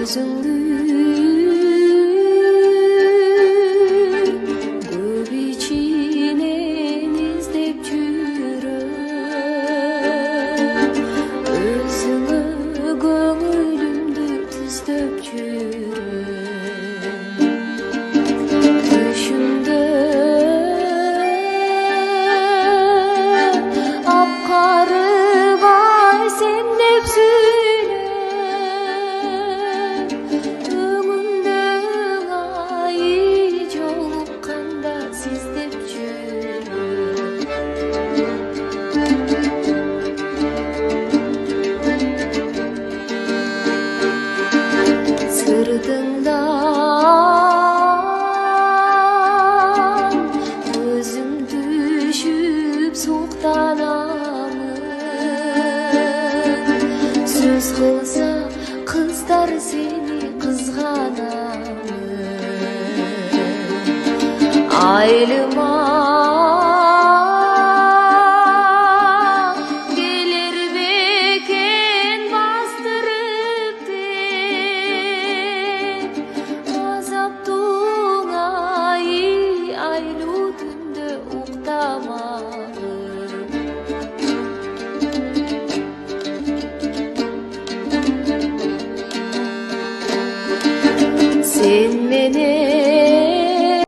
өзіңді көп içinен іздеп жүріп, өзіңі көңілімді түзеп жүріп, түшімді апқарыбай сен деп сөйлеп, өңімдің айы жолыққанда сіздеп жүріп, сыртыңдан өзім düşіп соқтанамын. Сөз қылса қыздар сені қызғанамын. Айлыма келер бекен бастырып деп, азаптың айы айлы түнді уқтамағын. Sen